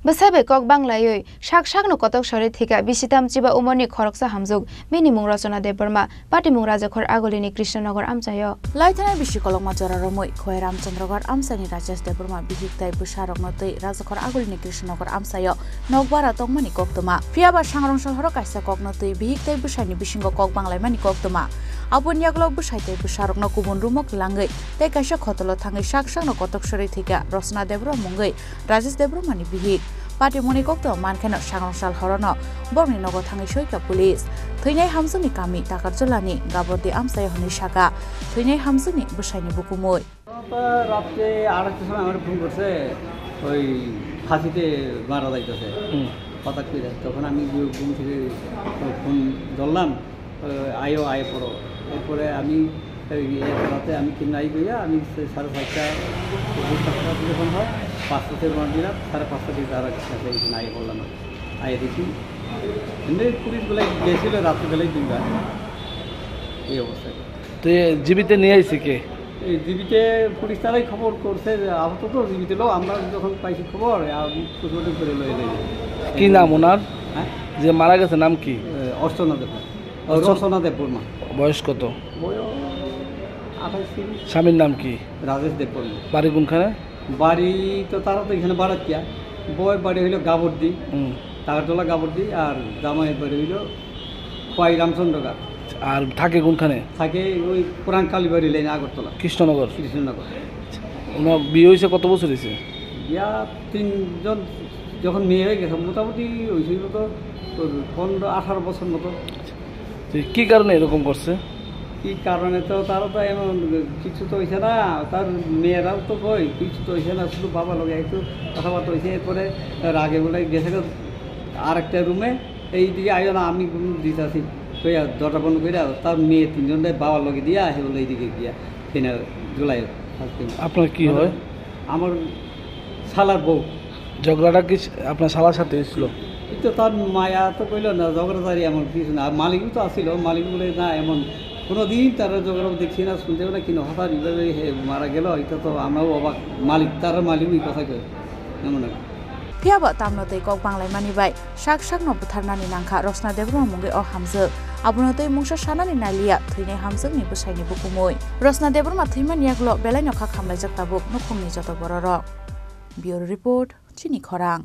Bwsai bai Kok Banglaiwi Saksakno Kotok Sorowi Bisithamchiba Omarni Khoroksa Hamjwk Bini Mung Rachana Debbarma Patimung Rajakhor Aguli Krishnanagar Amchaio Laithana bisikolongma joraromoi khoi Ramchandrogor Amsani Rachana Debbarma bihiktai busarokno tei Rajakhor Aguli Krishnanagar Amchaio nogbara tongmani koktoma phiaba sangrongshal horo kaisa kokno tei bihiktai busani bisingo Kok Banglaiwi koktoma aboni aglo bwsai tei busarokno kubun rumok langai tei kaisa khotolo thangai Saksakno Kotok Sorowi Rachana Debbarma Mungwi Rajakhor Debbarmani bihik Patimung kokto mankheno sangrongshal horono borni nogo thangai soika police thwinai hamjwkni kami takarjolani gabordi Amchaio honi saka thwinai hamjwkni bwsaini bukumoi রাতে 8টার সময় আমার phone করছে ওই ফাঁসিতে মারা যাইতেছে হঠাৎ করে তখন আমি ঘুম থেকে ফোন ধরলাম আয় পড়ো এরপরে আমি রাতে আমি কিনাই গিয়া আমি 5:30 যখন হয় 5টাতে রওনা দিলাম 5:30 দিকে তারা এখানে আয় করলাম আয় দেখি এমনি পুলিশ বলে গেছিল রাত্রিবেলায় দিনবার এই অবস্থায় তো জীবিত নিয়ে আইছে কে এই জীবিতে পুলিশ তারাই খবর করছে আহত তো জীবিত লোক আমরা যখন পাইছি খবর পোস্টমর্টম করে লয়ে যাই কি নাম ওনার যে মারা গেছে নাম কি রচনা দেববর্মা বয়স কত বয়স 28 স্বামীর নাম কি রাজেশ দেববর্মা বাড়ি কোনখানে বাড়ি তো তারা তো এখানে বাড়াতিয়া বউয়ের বাড়ি হইল গাবর্দি টাকারতলা গাবর্দি আর জামাইয়ের বাড়ি হইল পাই রামচন্দ্রগা আর থাকে কোনখানে থাকে ওই পুরান কালীবাড়ি লাইন আগরতলা কৃষ্ণনগর ওনার বিয়ে হয়েছে কত বছর হয়েছে বিয়া 3 জন যখন মেয়ে হয়ে গেছে মোটামুটি হয়েছিল তো 15-18 বছর মতো কি কারণে এরকম করছে কি কারণে তো তারও তো এমন কিছু তো হয়েছে না তার মেয়েরাও তো কই কিছু তো হয়েছে না শুধু বাবা লোক একটু কথাবার্তা হয়েছে এরপরে রাগে বলে গেছে আরেকটা রুমে এইদিকে আইও না আমি দিতেছি দরজা বন্ধ করে তার মেয়ে 3 জনের বাবার লগে দিয়া আসে বলে এইদিকে গিয়া কিনা জুলাই আপনার কি হয় আমার শালার বউ ঝগড়াটা কি আপনার শালার সাথে হয়েছিল তো তার মায়া তো কইল না ঝগড়াঝারি এমন কিছু না মালিকও তো আসছিল মালিক বলে না এমন কোনোদিন তারা ঝগড়া দেখছি না শুনতেও না কিন্তু হঠাৎ এইভাবে মারা গেল এটা তো আমরাও অবাক মালিক তার মালিকই কথা কয় এমন phiaba tamno tei Kok Banglaiwi bai Saksakno butharnani nangkha Rachana Debbarma Mungwi o hamjwk abono tei mungsa sanani nalia thwinai hamjwkni bwsaini bukumoi Rachana Debbarma thwimani yaklo belai nokha khamlaijak tabuk nukhungni joto bororok Bureau Report Chini Khorang